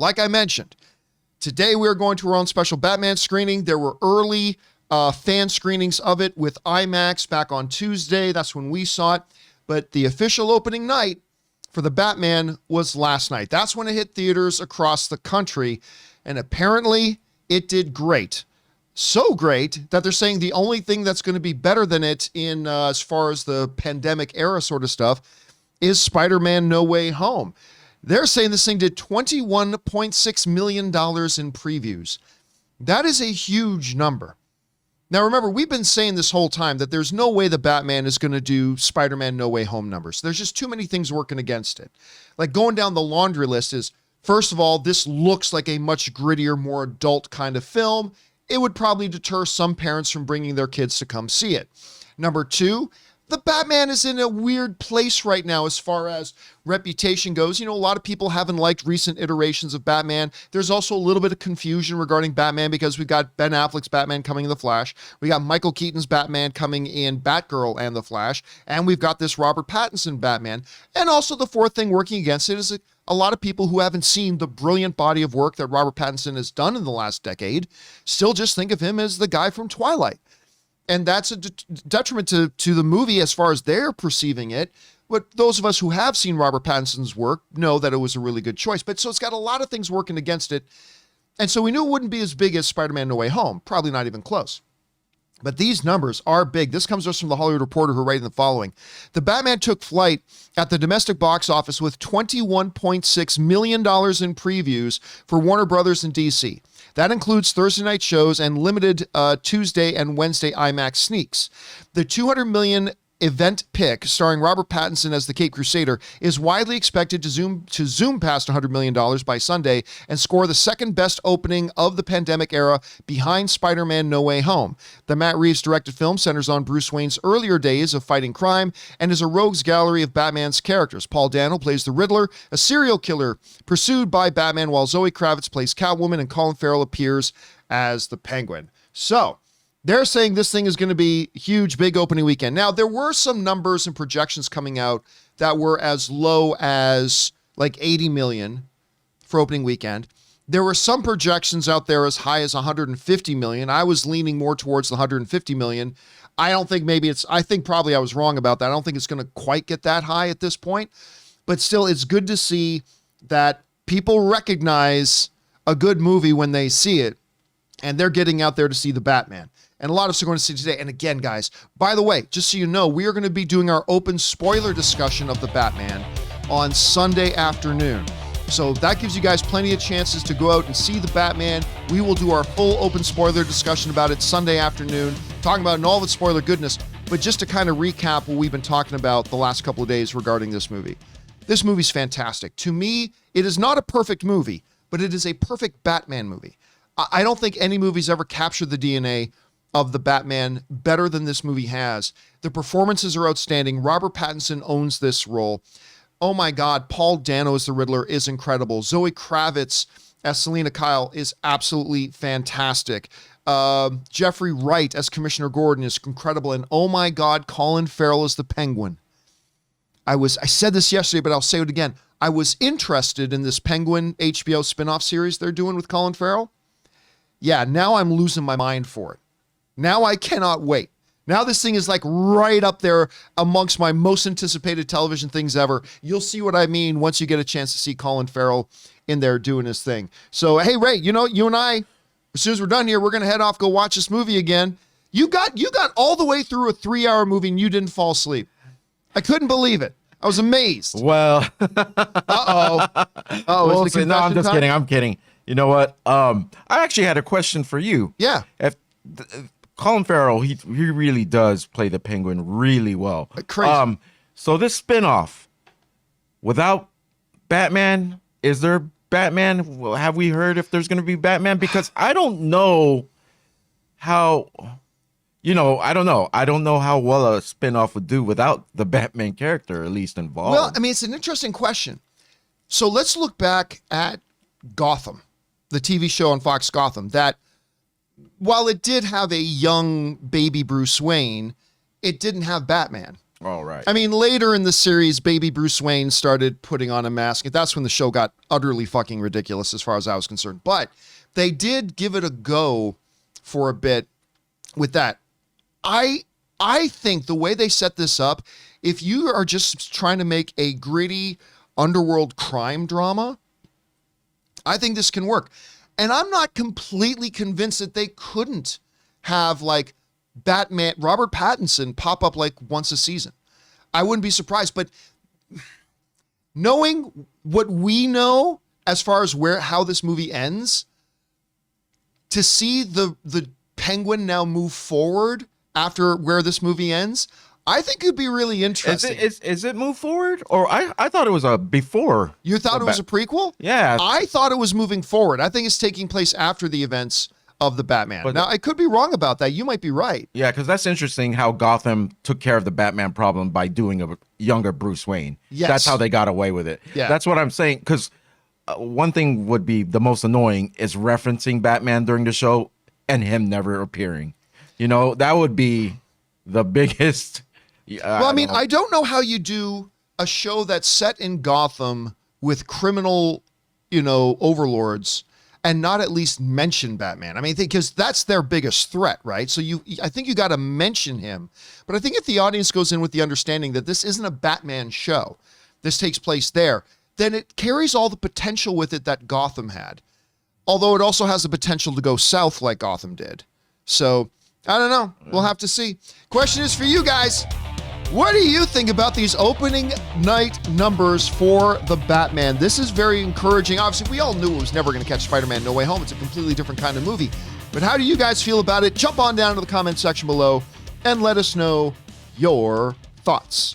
like I mentioned, today we are going to our own special Batman screening. There were early fan screenings of it with IMAX back on Tuesday. That's when we saw it. But the official opening night for the Batman was last night. That's when it hit theaters across the country. And apparently it did great. So great that they're saying the only thing that's going to be better than it in as far as the pandemic era sort of stuff is Spider-Man No Way Home. They're saying this thing did $21.6 million in previews. That is a huge number. Now, remember, we've been saying this whole time that there's no way the Batman is going to do Spider-Man No Way Home numbers. There's just too many things working against it. Like going down the laundry list is, first of all, this looks like a much grittier, more adult kind of film. It would probably deter some parents from bringing their kids to come see it. Number two, the Batman is in a weird place right now as far as reputation goes. You know, a lot of people haven't liked recent iterations of Batman. There's also a little bit of confusion regarding Batman because we've got Ben Affleck's Batman coming in The Flash. We got Michael Keaton's Batman coming in Batgirl and The Flash. And we've got this Robert Pattinson Batman. And also the fourth thing working against it is a lot of people who haven't seen the brilliant body of work that Robert Pattinson has done in the last decade still just think of him as the guy from Twilight. And that's a detriment to the movie as far as they're perceiving it. But those of us who have seen Robert Pattinson's work know that it was a really good choice. But so it's got a lot of things working against it. And so we knew it wouldn't be as big as Spider-Man No Way Home. Probably not even close. But these numbers are big. This comes to us from the Hollywood Reporter, who writing the following. The Batman took flight at the domestic box office with $21.6 million in previews for Warner Brothers and DC. That includes Thursday night shows and limited Tuesday and Wednesday IMAX sneaks. The $200 million event pick, starring Robert Pattinson as the Caped Crusader, is widely expected to zoom past $100 million by Sunday and score the second best opening of the pandemic era behind Spider-Man No Way Home. The Matt Reeves directed film centers on Bruce Wayne's earlier days of fighting crime and is a rogues gallery of Batman's characters. Paul Dano plays the Riddler, a serial killer pursued by Batman, while Zoe Kravitz plays Catwoman and Colin Farrell appears as the Penguin. So, they're saying this thing is going to be huge, big opening weekend. Now, there were some numbers and projections coming out that were as low as like 80 million for opening weekend. There were some projections out there as high as 150 million. I was leaning more towards the 150 million. I think probably I was wrong about that. I don't think it's going to quite get that high at this point. But still, it's good to see that people recognize a good movie when they see it, and they're getting out there to see the Batman. And a lot of us are going to see today. And again, guys, by the way, just so you know, we are going to be doing our open spoiler discussion of the Batman on Sunday afternoon. So that gives you guys plenty of chances to go out and see the Batman. We will do our full open spoiler discussion about it Sunday afternoon, talking about it in all of its spoiler goodness. But just to kind of recap what we've been talking about the last couple of days regarding this movie. This movie's fantastic. To me, it is not a perfect movie, but it is a perfect Batman movie. I don't think any movie's ever captured the DNA of the Batman better than this movie has. The performances are outstanding. Robert Pattinson owns this role. Oh my God, Paul Dano as the Riddler is incredible. Zoe Kravitz as Selina Kyle is absolutely fantastic. Jeffrey Wright as Commissioner Gordon is incredible. And oh my God, Colin Farrell as the Penguin. I said this yesterday, but I'll say it again. I was interested in this Penguin HBO spinoff series they're doing with Colin Farrell. Yeah, now I'm losing my mind for it. Now I cannot wait. Now this thing is like right up there amongst my most anticipated television things ever. You'll see what I mean once you get a chance to see Colin Farrell in there doing his thing. So, hey, Ray, you know, you and I, as soon as we're done here, we're going to head off, go watch this movie again. You got all the way through a 3-hour movie and you didn't fall asleep. I couldn't believe it. I was amazed. Well, Uh-oh. No, I'm just kidding. I'm kidding. You know what? I actually had a question for you. Yeah. Colin Farrell, he really does play the Penguin really well. Crazy. So this spinoff, without Batman, is there Batman? Well, have we heard if there's going to be Batman? Because I don't know how, I don't know. I don't know how well a spinoff would do without the Batman character at least involved. Well, I mean, it's an interesting question. So let's look back at Gotham, the TV show on Fox Gotham, that while it did have a young baby Bruce Wayne, it didn't have Batman. All right. I mean, later in the series, baby Bruce Wayne started putting on a mask. That's when the show got utterly fucking ridiculous as far as I was concerned. But they did give it a go for a bit with that. I think the way they set this up, if you are just trying to make a gritty underworld crime drama, I think this can work. And I'm not completely convinced that they couldn't have like Batman, Robert Pattinson pop up like once a season. I wouldn't be surprised, but knowing what we know as far as how this movie ends, to see the Penguin now move forward after where this movie ends, I think it'd be really interesting. Is it move forward? Or I thought it was a before. You thought it was a prequel? Yeah. I thought it was moving forward. I think it's taking place after the events of the Batman. But now, I could be wrong about that. You might be right. Yeah, because that's interesting how Gotham took care of the Batman problem by doing a younger Bruce Wayne. Yes. That's how they got away with it. Yeah. That's what I'm saying. Because one thing would be the most annoying is referencing Batman during the show and him never appearing. You know, that would be the biggest... Well, I mean, I don't know how you do a show that's set in Gotham with criminal, overlords and not at least mention Batman. I mean, because that's their biggest threat, right? So I think you got to mention him. But I think if the audience goes in with the understanding that this isn't a Batman show, this takes place there, then it carries all the potential with it that Gotham had. Although it also has the potential to go south like Gotham did. So, I don't know. We'll have to see. Question is for you guys. What do you think about these opening night numbers for the Batman? This is very encouraging. Obviously, we all knew it was never going to catch Spider-Man No Way Home. It's a completely different kind of movie. But how do you guys feel about it? Jump on down to the comment section below and let us know your thoughts.